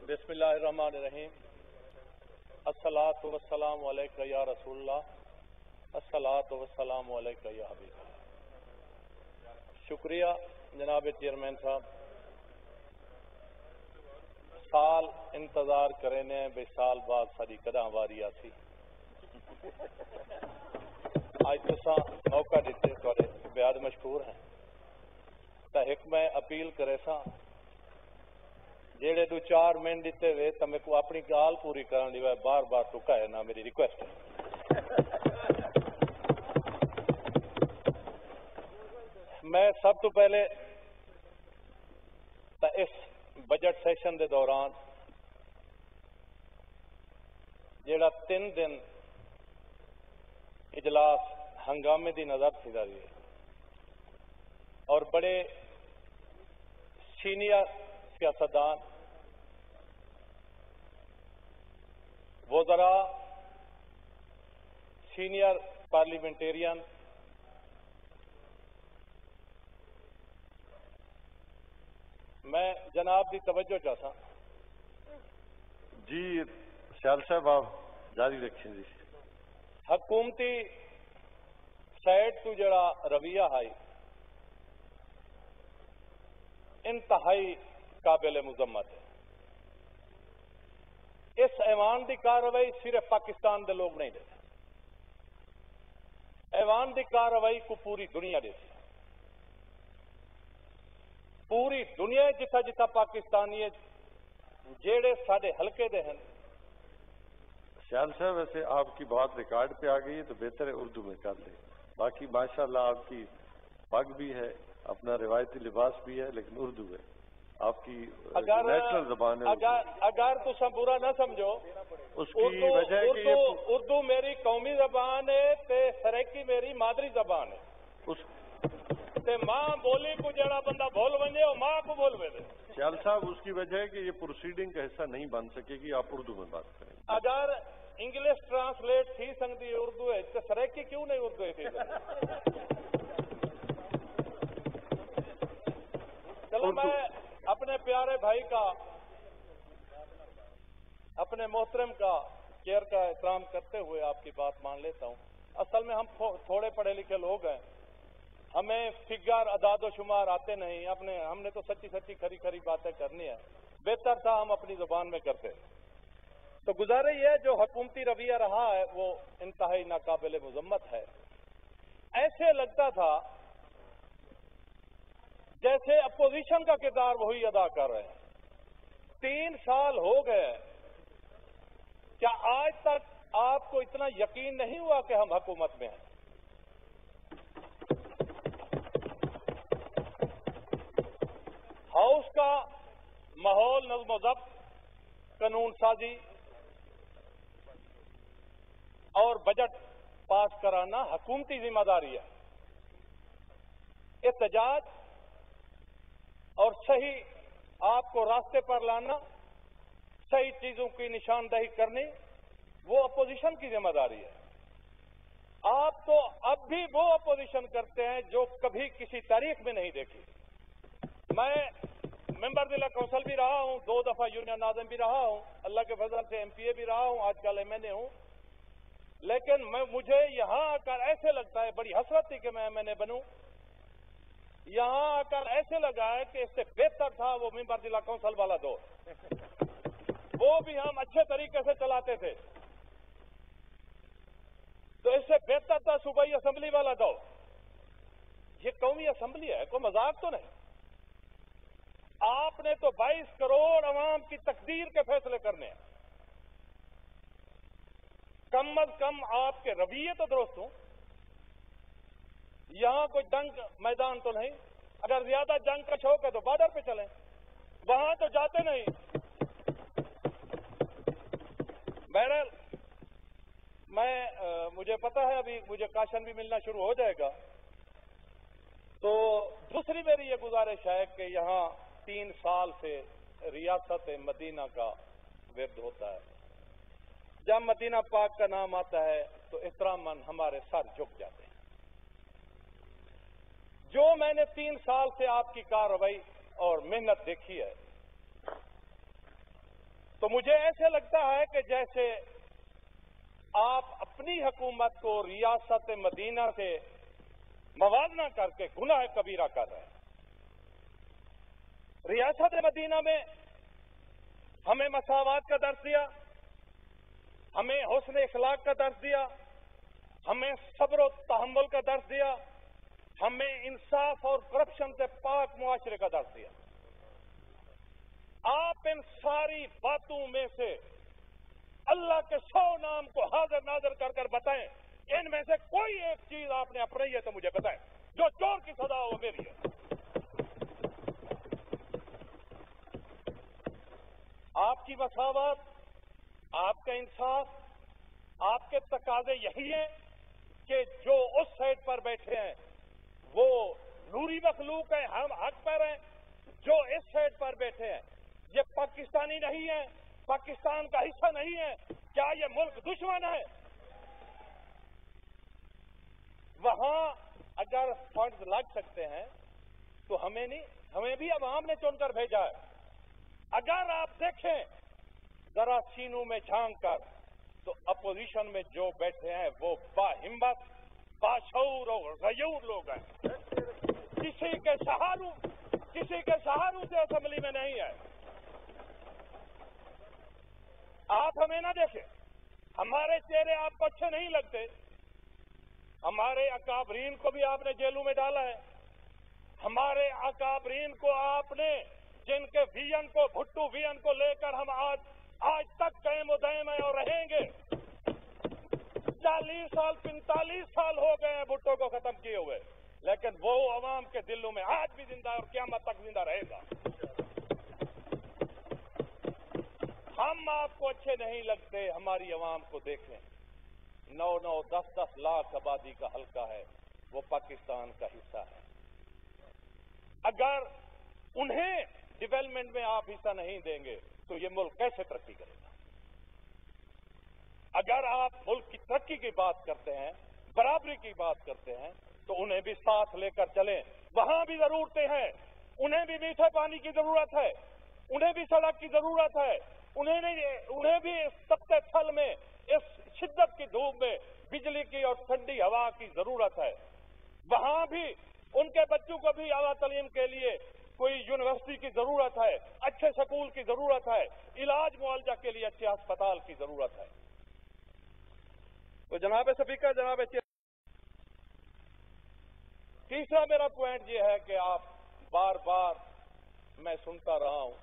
بسم اللہ الرحمن الرحیم. الصلاۃ والسلام علیک یا رسول اللہ، الصلاۃ والسلام علیک یا حبیب اللہ. شکریہ جناب چیئرمین صاحب. سال انتظار کرے نے بے سال بعد ساری کداں واری آسی. آج تساں موقع دیتے تھوڑے بیاد مشکور ہیں. تا ایک میں اپیل کرے سا جیڑے 2-4 منٹ دیتے ہوئے تو میں کو اپنی گال پوری کرنے دی بار بار ٹکا ہے نا، میری ریکویسٹ ہے. میں سب تو پہلے اس بجٹ سیشن دے دوران جیڑا 3 دن اجلاس ہنگامے دی نظر تھی رہی ہے اور بڑے سینئر سیاستدان، وزراء، سینئر پارلیمنٹیرین، میں جناب دی توجہ چاہتا. جی سیال صاحب آپ جاری رکھیں جی. حکومتی سائڈ تو جڑا رویہ ہے انتہائی قابل مذمت ہے. اس ایوان دی کارروائی صرف پاکستان دے لوگ نہیں دیتے، ایوان دی کارروائی کو پوری دنیا دیتی. پوری دنیا جتھا جتھا پاکستانی جیڑے ساڈے حلقے دے ہیں. سیال صاحب ویسے آپ کی بات ریکارڈ پہ آ گئی ہے تو بہتر ہے اردو میں کر لیں. باقی ماشاءاللہ آپ کی پگ بھی ہے، اپنا روایتی لباس بھی ہے، لیکن اردو ہے آپ کی نیشنل زبان ہے. اگر تم برا نہ سمجھو، اس کی وجہ ہے کہ اردو میری قومی زبان ہے تے سریکی میری مادری زبان ہے. تے ماں بولی کو جڑا بندہ بول ونجے وہ ماں کو بول وے. سیال صاحب اس کی وجہ ہے کہ یہ پروسیڈنگ کا حصہ نہیں بن سکے گی، آپ اردو میں بات کریں. اگر انگلش ٹرانسلیٹ تھی سکتی اردو ہے تو سریکی کیوں نہیں اردو ہے؟ چلو میں اپنے پیارے بھائی کا، اپنے محترم کا چیئر کا احترام کرتے ہوئے آپ کی بات مان لیتا ہوں. اصل میں ہم تھوڑے پڑھے لکھے لوگ ہیں، ہمیں فگر اعداد و شمار آتے نہیں. ہم نے تو سچی سچی کھری کھری باتیں کرنی ہے. بہتر تھا ہم اپنی زبان میں کرتے. تو گزارش یہ جو حکومتی رویہ رہا ہے وہ انتہائی ناقابل مذمت ہے. ایسے لگتا تھا جیسے اپوزیشن کا کردار وہی ادا کر رہے ہیں. 3 سال ہو گئے، کیا آج تک آپ کو اتنا یقین نہیں ہوا کہ ہم حکومت میں ہیں؟ ہاؤس کا ماحول نظم و ضبط، قانون سازی اور بجٹ پاس کرانا حکومتی ذمہ داری ہے. احتجاج اور صحیح آپ کو راستے پر لانا، صحیح چیزوں کی نشاندہی کرنی، وہ اپوزیشن کی ذمہ داری ہے. آپ تو اب بھی وہ اپوزیشن کرتے ہیں جو کبھی کسی تاریخ میں نہیں دیکھی. میں ممبر ضلع کونسل بھی رہا ہوں، 2 دفعہ یونین ناظم بھی رہا ہوں، اللہ کے فضل سے MPA بھی رہا ہوں، آج کل MNA ہوں. لیکن مجھے یہاں آ کر ایسے لگتا ہے، بڑی حسرت تھی کہ میں MNA بنوں. یہاں آ کر ایسے لگا ہے کہ اس سے بہتر تھا وہ ممبر ضلع کونسل والا دور. وہ بھی ہم اچھے طریقے سے چلاتے تھے. تو اس سے بہتر تھا صوبائی اسمبلی والا دور. یہ قومی اسمبلی ہے، کوئی مذاق تو نہیں. آپ نے تو 22 کروڑ عوام کی تقدیر کے فیصلے کرنے ہیں. کم از کم آپ کے رویے تو درست ہوں. یہاں کوئی جنگ میدان تو نہیں. اگر زیادہ جنگ کا شوق ہے تو بارڈر پہ چلیں، وہاں تو جاتے نہیں. بہرحال مجھے پتا ہے ابھی مجھے کاشن بھی ملنا شروع ہو جائے گا. تو دوسری میری یہ گزارش ہے کہ یہاں 3 سال سے ریاست مدینہ کا ورد ہوتا ہے. جب مدینہ پاک کا نام آتا ہے تو احتراماً ہمارے سر جھک جاتے ہیں. جو میں نے 3 سال سے آپ کی کارروائی اور محنت دیکھی ہے، تو مجھے ایسے لگتا ہے کہ جیسے آپ اپنی حکومت کو ریاست مدینہ سے موازنہ کر کے گناہ کبیرہ کر رہے ہیں۔ ریاست مدینہ میں ہمیں مساوات کا درس دیا، ہمیں حسن اخلاق کا درس دیا، ہمیں صبر و تحمل کا درس دیا، ہمیں انصاف اور کرپشن سے پاک معاشرے کا درس دیا۔ آپ ان ساری باتوں میں سے اللہ کے 100 نام کو حاضر ناظر کر کر بتائیں، ان میں سے کوئی ایک چیز آپ نے اپنائی ہے تو مجھے بتائیں، جو چور کی سزا ہو میری ہے۔ آپ کی مساوات، آپ کا انصاف، آپ کے تقاضے یہی ہیں کہ جو اس سائڈ پر بیٹھے ہیں وہ نوری مخلوق ہیں، ہم حق پر ہیں، جو اس سائڈ پر بیٹھے ہیں یہ پاکستانی نہیں ہے، پاکستان کا حصہ نہیں ہے، کیا یہ ملک دشمن ہے؟ وہاں اگر فنڈز لگ سکتے ہیں تو ہمیں نہیں، ہمیں بھی عوام نے چن کر بھیجا ہے۔ اگر آپ دیکھیں ذرا سینوں میں جھانک کر تو اپوزیشن میں جو بیٹھے ہیں وہ باہمت، باشعور اور غیور لوگ ہیں، کسی کے سہاروں سے اسمبلی میں نہیں ہے۔ آپ ہمیں نہ دیکھیں، ہمارے چہرے آپ کو اچھے نہیں لگتے، ہمارے اکابرین کو بھی آپ نے جیلوں میں ڈالا ہے، ہمارے اکابرین کو آپ نے جن کے ویژن کو، بھٹو ویژن کو لے کر ہم آج تک قائم و دائم ہیں اور رہیں گے۔ 40 سال 45 سال ہو گئے ہیں بھٹو کو ختم کیے ہوئے، لیکن وہ عوام کے دلوں میں آج بھی زندہ ہے اور قیامت تک زندہ رہے گا۔ ہم آپ کو اچھے نہیں لگتے، ہماری عوام کو دیکھیں، 9-9 10-10 لاکھ آبادی کا حلقہ ہے، وہ پاکستان کا حصہ ہے۔ اگر انہیں ڈیولپمنٹ میں آپ حصہ نہیں دیں گے تو یہ ملک کیسے ترقی کرے گا؟ اگر آپ ملک کی ترقی کی بات کرتے ہیں، برابری کی بات کرتے ہیں تو انہیں بھی ساتھ لے کر چلیں۔ وہاں بھی ضرورتیں ہیں، انہیں بھی میٹھے پانی کی ضرورت ہے، انہیں بھی سڑک کی ضرورت ہے، انہیں بھی اس تپتے تھل میں، اس شدت کی دھوپ میں بجلی کی اور ٹھنڈی ہوا کی ضرورت ہے۔ وہاں بھی ان کے بچوں کو بھی اعلیٰ تعلیم کے لیے کوئی یونیورسٹی کی ضرورت ہے، اچھے سکول کی ضرورت ہے، علاج معالجہ کے لیے اچھے ہسپتال کی ضرورت ہے۔ تو جناب اسپیکر، جناب تیسرا میرا پوائنٹ یہ ہے کہ آپ بار بار میں سنتا رہا ہوں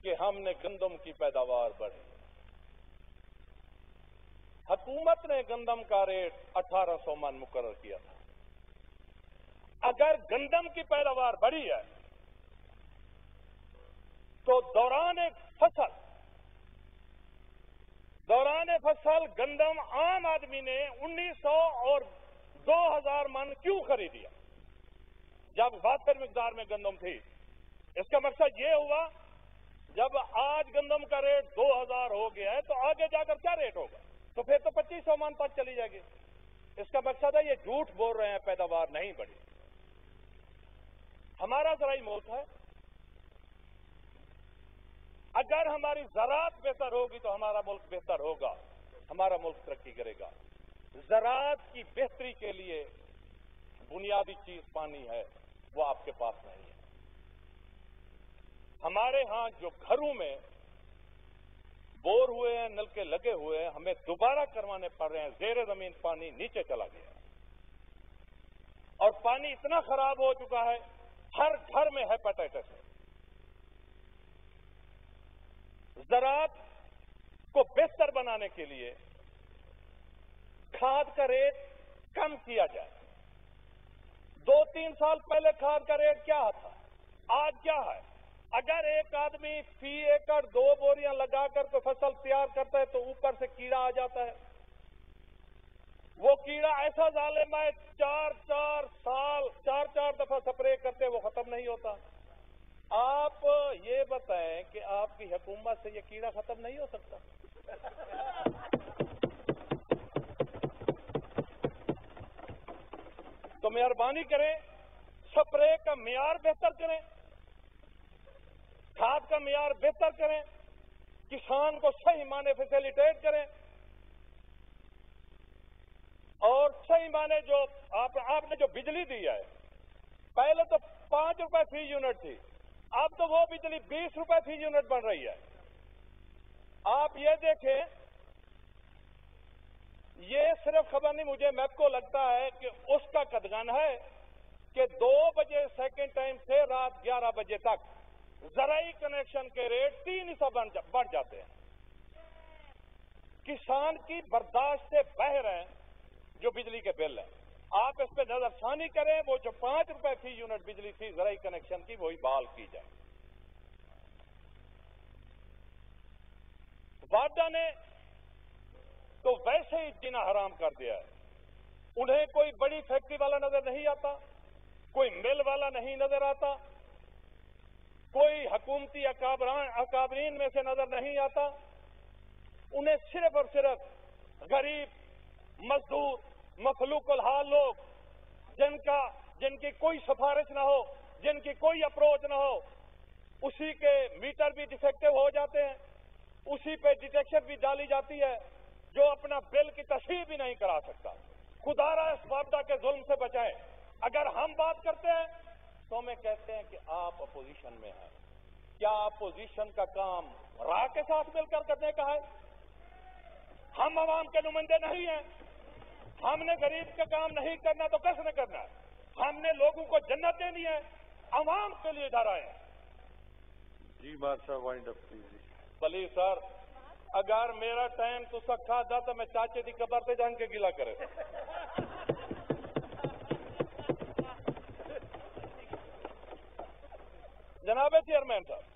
کہ ہم نے گندم کی پیداوار بڑھی۔ حکومت نے گندم کا ریٹ 1800 من مقرر کیا تھا۔ اگر گندم کی پیداوار بڑھی ہے تو دوران فصل گندم عام آدمی نے 1900 اور 2000 من کیوں خریدیا جب وافر مقدار میں گندم تھی؟ اس کا مقصد یہ ہوا جب آج گندم کا ریٹ 2000 ہو گیا ہے تو آگے جا کر کیا ریٹ ہوگا؟ تو پھر تو 2500 من تک چلی جائے گی۔ اس کا مقصد ہے یہ جھوٹ بول رہے ہیں، پیداوار نہیں بڑھی۔ ہمارا زرعی ملک ہے، اگر ہماری زراعت بہتر ہوگی تو ہمارا ملک بہتر ہوگا، ہمارا ملک ترقی کرے گا۔ زراعت کی بہتری کے لیے بنیادی چیز پانی ہے، وہ آپ کے پاس نہیں ہے۔ ہمارے ہاں جو گھروں میں بور ہوئے ہیں، نلکے لگے ہوئے ہیں، ہمیں دوبارہ کروانے پڑ رہے ہیں، زیر زمین پانی نیچے چلا گیا اور پانی اتنا خراب ہو چکا ہے ہر گھر میں ہیپاٹائٹس ہے۔ زراعت کو بہتر بنانے کے لیے کھاد کا ریٹ کم کیا جائے۔ 2-3 سال پہلے کھاد کا ریٹ کیا تھا، آج کیا ہے؟ اگر ایک آدمی فی ایکڑ 2 بوریاں لگا کر کوئی فصل تیار کرتا ہے تو اوپر سے کیڑا آ جاتا ہے۔ وہ کیڑا ایسا ظالم ہے، 4 دفعہ سپرے کرتے وہ ختم نہیں ہوتا۔ آپ یہ بتائیں کہ آپ کی حکومت سے یہ کیڑا ختم نہیں ہو سکتا؟ تو مہربانی کریں، سپرے کا معیار بہتر کریں، کھاد کا معیار بہتر کریں، کسان کو صحیح معنی فیسیلیٹیٹ کریں، اور صحیح معنی جو آپ نے جو بجلی دی ہے، پہلے تو 5 روپے فی یونٹ تھی، اب تو وہ بجلی 20 روپے فی یونٹ بن رہی ہے۔ آپ یہ دیکھیں، یہ صرف خبر نہیں، مجھے میپ کو لگتا ہے کہ اس کا قدغن ہے کہ 2 بجے سیکنڈ ٹائم سے رات 11 بجے تک زرعی کنیکشن کے ریٹ 3 بڑھ جاتے ہیں۔ کسان کی برداشت سے باہر ہیں جو بجلی کے بل ہیں۔ آپ اس پہ نظر ثانی کریں، وہ جو 5 روپے فی یونٹ بجلی تھی زرعی کنیکشن کی، وہی بحال کی جائے۔ واڈا نے تو ویسے ہی جینا حرام کر دیا ہے۔ انہیں کوئی بڑی فیکٹری والا نظر نہیں آتا، کوئی مل والا نہیں نظر آتا، کوئی حکومتی اکابرین میں سے نظر نہیں آتا۔ انہیں صرف اور صرف غریب، مزدور، مخلوق الحال لوگ جن کی کوئی سفارش نہ ہو، جن کی کوئی اپروچ نہ ہو، اسی کے میٹر بھی ڈیفیکٹو ہو جاتے ہیں، اسی پہ ڈیٹیکشن بھی ڈالی جاتی ہے، جو اپنا بل کی تصحیح بھی نہیں کرا سکتا۔ خدا را اس واپڈا کے ظلم سے بچائے۔ اگر ہم بات کرتے ہیں تو ہمیں کہتے ہیں کہ آپ اپوزیشن میں ہیں۔ کیا اپوزیشن کا کام راہ کے ساتھ مل کر کرنے کا ہے؟ ہم عوام کے نمائندے نہیں ہیں۔ ہم نے غریب کا کام نہیں کرنا تو کس نے کرنا ہے؟ ہم نے لوگوں کو جنت دینی ہے، عوام کے لیے ادھر آئے۔ جی مارشا وائنڈ اپ کیجیے۔ پلیز سر، اگر میرا ٹائم تو سکھا دا تو میں چاچے دی قبر تے جان کے گلا کرے۔ جناب چیئرمین صاحب،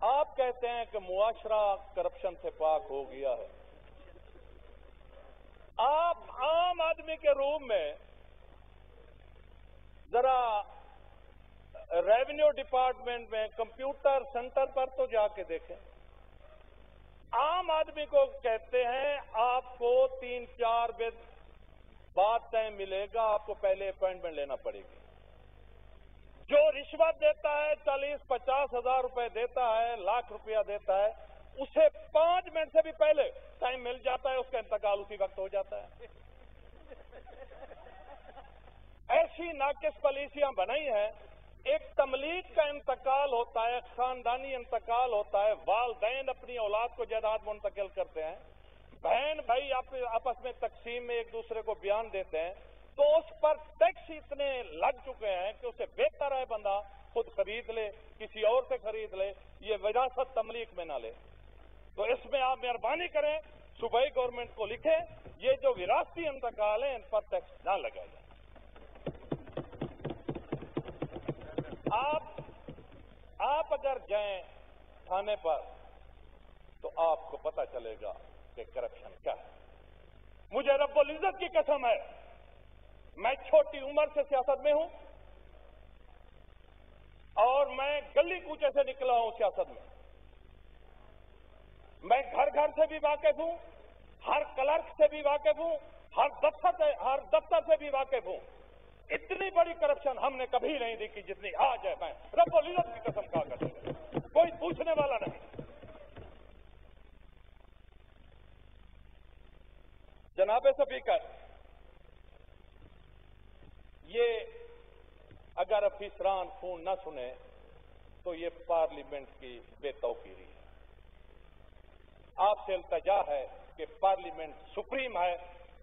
آپ کہتے ہیں کہ معاشرہ کرپشن سے پاک ہو گیا ہے۔ آپ عام آدمی کے روم میں ذرا ریونیو ڈپارٹمنٹ میں کمپیوٹر سینٹر پر تو جا کے دیکھیں۔ عام آدمی کو کہتے ہیں آپ کو 3-4 دن بعد ٹائم ملے گا، آپ کو پہلے اپائنٹمنٹ لینا پڑے گی۔ جو رشوت دیتا ہے 40-50 ہزار روپے دیتا ہے، لاکھ روپیہ دیتا ہے، اسے 5 منٹ سے بھی پہلے ٹائم مل جاتا ہے، اس کا انتقال اسی وقت ہو جاتا ہے۔ ایسی ناقص پالیسیاں بنائی ہیں۔ ایک تملیک کا انتقال ہوتا ہے، خاندانی انتقال ہوتا ہے، والدین اپنی اولاد کو جائیداد منتقل کرتے ہیں، بہن بھائی آپس میں تقسیم میں ایک دوسرے کو بیان دیتے ہیں، تو اس پر ٹیکس اتنے لگ چکے ہیں کہ اسے بہتر ہے بندہ خود خرید لے، کسی اور سے خرید لے، یہ وراثت تملیک میں نہ لے۔ تو اس میں آپ مہربانی کریں، صوبائی گورنمنٹ کو لکھیں، یہ جو وراثتی انتقال ہیں ان پر ٹیکس نہ لگایا جائے۔ آپ اگر جائیں تھانے پر تو آپ کو پتہ چلے گا کہ کرپشن کیا ہے۔ مجھے رب العزت کی قسم ہے، میں چھوٹی عمر سے سیاست میں ہوں اور میں گلی کوچے سے نکلا ہوں سیاست میں گھر گھر سے بھی واقف ہوں، ہر کلرک سے بھی واقف ہوں، ہر دفتر سے بھی واقف ہوں۔ اتنی بڑی کرپشن ہم نے کبھی نہیں دیکھی جتنی آج ہے۔ میں رب العزت کی قسم کھا کر کوئی پوچھنے والا نہیں۔ جناب اسپیکر، یہ اگر افسران فون نہ سنیں تو یہ پارلیمنٹ کی بے توقیری ہے۔ آپ سے التجا ہے کہ پارلیمنٹ سپریم ہے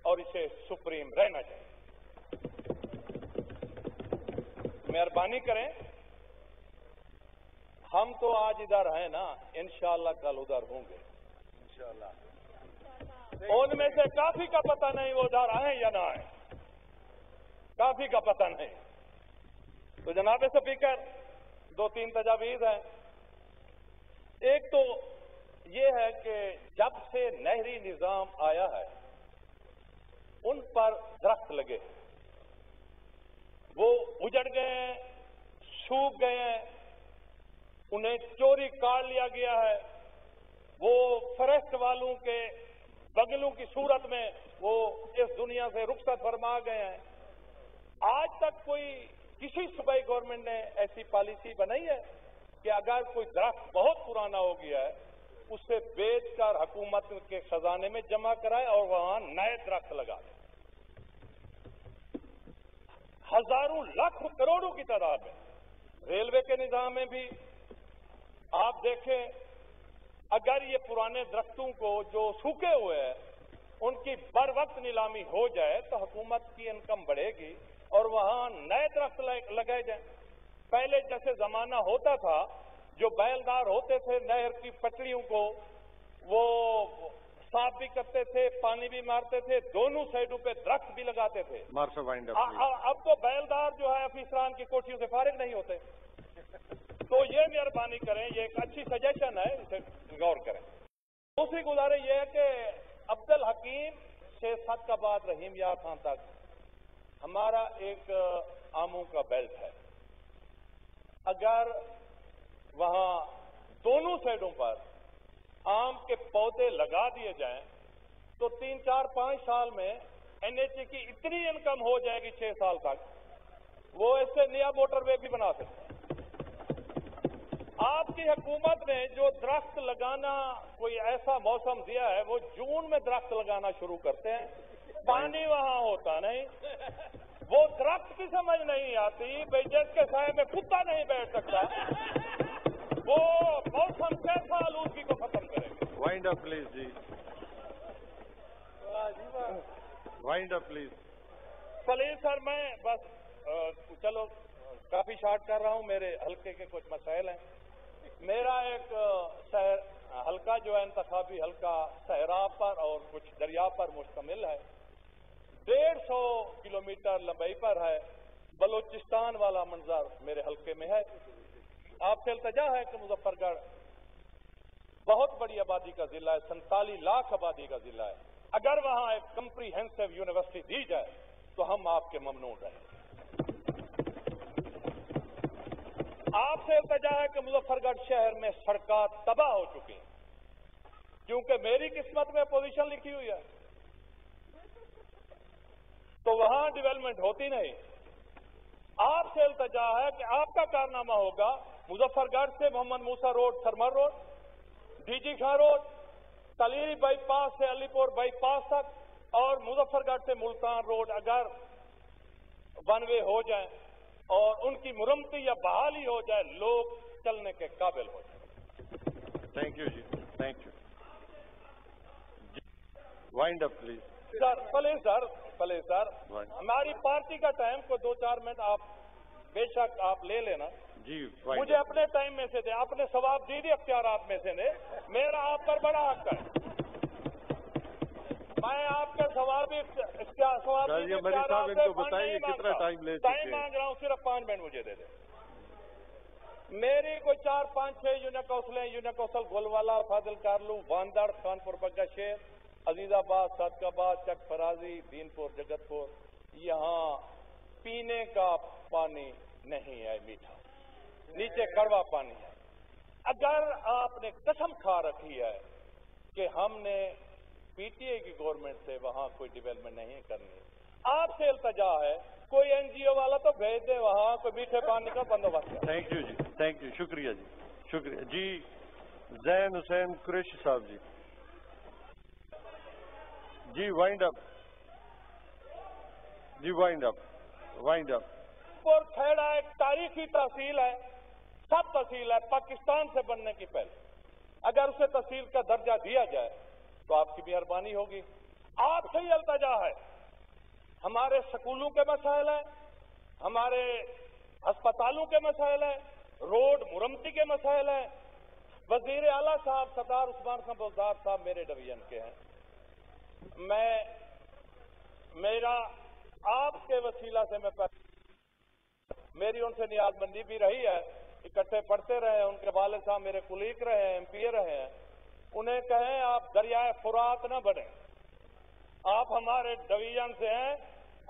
اور اسے سپریم رہنا چاہیے۔ مہربانی کریں، ہم تو آج ادھر ہیں نا، انشاءاللہ کل ادھر ہوں گے انشاءاللہ۔ ان میں سے کافی کا پتہ نہیں وہ ادھر آئیں یا نہ آئیں، کافی کا پتہ نہیں۔ تو جناب اسپیکر، 2-3 تجاویز ہیں۔ ایک تو یہ ہے کہ جب سے نہری نظام آیا ہے ان پر درخت لگے، وہ اجڑ گئے ہیں، سوکھ گئے ہیں، انہیں چوری کاٹ لیا گیا ہے، وہ فریسٹ والوں کے بغلوں کی صورت میں وہ اس دنیا سے رخصت فرما گئے ہیں۔ آج تک کوئی کسی صوبائی گورنمنٹ نے ایسی پالیسی بنائی ہے کہ اگر کوئی درخت بہت پرانا ہو گیا ہے اسے بیچ کر حکومت کے خزانے میں جمع کرائے اور وہاں نئے درخت لگا دے؟ ہزاروں لاکھ کروڑوں کی تعداد میں ریلوے کے نظام میں بھی آپ دیکھیں، اگر یہ پرانے درختوں کو جو سوکھے ہوئے ہیں ان کی بر وقت نیلامی ہو جائے تو حکومت کی انکم بڑھے گی اور وہاں نئے درخت لگائے جائیں۔ پہلے جیسے زمانہ ہوتا تھا، جو بیلدار ہوتے تھے نہر کی پٹڑیوں کو وہ صاف بھی کرتے تھے، پانی بھی مارتے تھے، دونوں سائڈوں پہ درخت بھی لگاتے تھے۔ اب تو بیلدار جو ہے افسران کی کوٹھیوں سے فارغ نہیں ہوتے۔ تو یہ مہربانی کریں، یہ ایک اچھی سجیشن ہے، اسے غور کریں۔ دوسری گزارش یہ ہے کہ عبد الحکیم 6-7 کا بعد رحیم یار خان تک ہمارا ایک آموں کا بیلٹ ہے۔ اگر وہاں دونوں سائڈوں پر آم کے پودے لگا دیے جائیں تو 3-4-5 سال میں NHA کی اتنی انکم ہو جائے گی 6 سال تک، وہ اس سے نیا موٹر وے بھی بنا سکتے ہیں۔ آپ کی حکومت نے جو درخت لگانا کوئی ایسا موسم دیا ہے، وہ جون میں درخت لگانا شروع کرتے ہیں، پانی وہاں ہوتا نہیں، وہ درخت کی سمجھ نہیں آتی، بھئی جس کے سائے میں کتا نہیں بیٹھ سکتا، وہ موسم کیسا آلودگی کو ختم کرے گا؟ وائنڈ اپ پلیز جی، wind up please. Please sir, میں بس چلو کافی شارٹ کر رہا ہوں، میرے حلقے کے کچھ مسائل ہیں۔ میرا ایک حلقہ جو ہے انتخابی حلقہ صحرا پر اور کچھ دریا پر مشتمل ہے، 150 کلومیٹر لمبائی پر ہے، بلوچستان والا منظر میرے حلقے میں ہے۔ آپ سے التجا ہے کہ مظفر گڑھ بہت بڑی آبادی کا ضلع ہے، 47 لاکھ آبادی کا ضلع ہے، اگر وہاں ایک کمپریہنسو یونیورسٹی دی جائے تو ہم آپ کے ممنون رہیں۔ آپ سے التجا ہے کہ مظفر گڑھ شہر میں سڑکیں تباہ ہو چکی ہیں، کیونکہ میری قسمت میں پوزیشن لکھی ہوئی ہے تو وہاں ڈیولپمنٹ ہوتی نہیں۔ آپ سے التجا ہے کہ آپ کا کارنامہ ہوگا مظفر گڑھ سے محمد موسیٰ روڈ سرمر road, D G Khan road, تلیری بائی پاس سے علی پور بائی پاس تک اور مظفر گڑھ سے ملتان روڈ اگر ون وے ہو جائیں اور ان کی مرمتی یا بحالی ہو جائے، لوگ چلنے کے قابل ہو جائیں۔ تھینک یو جی، thank you. Wind up please sir, please sir, ہماری پارٹی کا ٹائم کو 2-4 منٹ آپ بے شک آپ لے لینا جی۔ مجھے اپنے ٹائم میں سے دیں، اپنے ثواب دیدی اختیارات میں سے دیں، میرا آپ پر بڑا حق ہے، میں آپ کے ثوابی اختیارات کتنا ٹائم لے ٹائم مانگ رہا ہوں، صرف 5 منٹ مجھے دے دیں۔ میری کوئی 4-5-6 یونین کوسلیں، یونین کوسل گولوالا، فاضل کارلو، واندڑ، خانپور بگا شیر، عزیز آباد، صادق آباد، چک فرازی، دین پور، جگت پور، یہاں پینے کا پانی نہیں ہے میٹھا، نیچے کڑوا پانی ہے۔ اگر آپ نے قسم کھا رکھی ہے کہ ہم نے پی ٹی اے کی گورنمنٹ سے وہاں کوئی ڈیولپمنٹ نہیں کرنی، آپ سے التجا ہے کوئی NGO والا تو بھیج دے وہاں کوئی میٹھے پانی کا بندوبست۔ تھینک یو جی، تھینک یو، شکریہ جی، شکریہ جی۔ زین حسین قریشی صاحب جی، جی وائنڈ اپ جی، وائنڈ اپ، وائنڈ اپ۔ پور کھیڑا ایک تاریخی تحصیل ہے، سب تحصیل ہے پاکستان سے بننے کی پہلے، اگر اسے تحصیل کا درجہ دیا جائے تو آپ کی مہربانی ہوگی۔ آپ سے ہی التجا ہے، ہمارے سکولوں کے مسائل ہیں، ہمارے ہسپتالوں کے مسائل ہیں، روڈ مرمتی کے مسائل ہیں۔ وزیر اعلیٰ صاحب سردار عثمان خان بزدار صاحب میرے ڈویژن کے ہیں، میرا آپ کے وسیلہ سے میری ان سے نیاز مندی بھی رہی ہے، اکٹھے پڑھتے رہے ہیں، ان کے والد صاحب میرے کلیگ رہے ہیں، MP رہے ہیں، انہیں کہیں آپ دریائے فرات نہ بنیں، آپ ہمارے ڈویژن سے ہیں،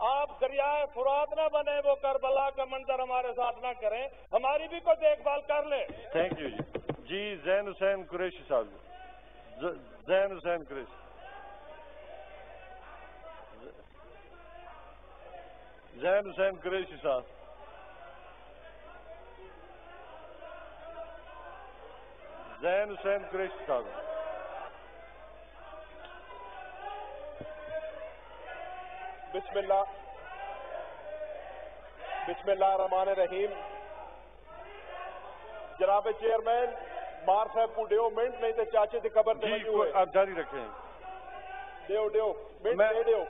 آپ دریائے فرات نہ بنے، وہ کربلا کا منظر ہمارے ساتھ نہ کریں، ہماری بھی کوئی دیکھ بھال کر لیں۔ تھینک یو جی۔ جی زین حسین قریشی صاحب جی، زین حسین قریشی، زین حسین قریشی صاحب، زین حسین قریشی صاحب. بسم اللہ الرحمن الرحیم. جناب چیئرمین مار صاحب کو ڈیو منٹ نہیں تو چاچے کی قبر جی آپ جاری رکھیں. ڈیو منٹ ڈیو.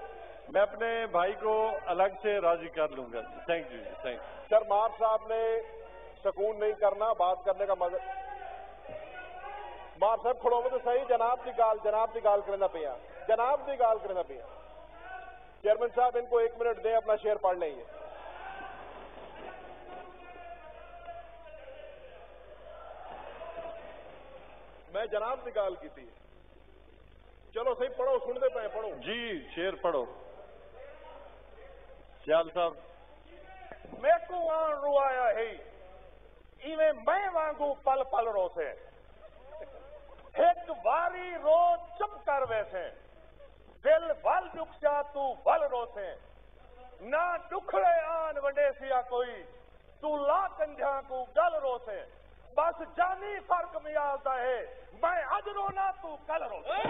میں اپنے بھائی کو الگ سے راضی کر لوں گا. Thank you. Thank you sir. مار صاحب نے سکون نہیں کرنا بات کرنے کا مزہ. مار صاحب کھڑو تو صحیح. جناب کی گال کرنا پیا. جناب کی گال کرنا پیا. چیئرمین صاحب ان کو 1 منٹ دیں اپنا شعر پڑھ لیں گے. میں جناب کی گال کی تھی. چلو صحیح پڑھو سنتے پے پڑھو. جی شعر پڑھو. سیال صاحب. میں کو آن روایا ہے ایویں میں وانگو پل پل روسے. ایک واری رو چپ کر ویسے دل ول ڈکشا تو ول روسے. نہ ڈکھڑے آن وڈے سیا کوئی تو لا کنجھا کو گل روسے. بس جانی فرق میں آتا ہے میں اج رونا تو کل روسے.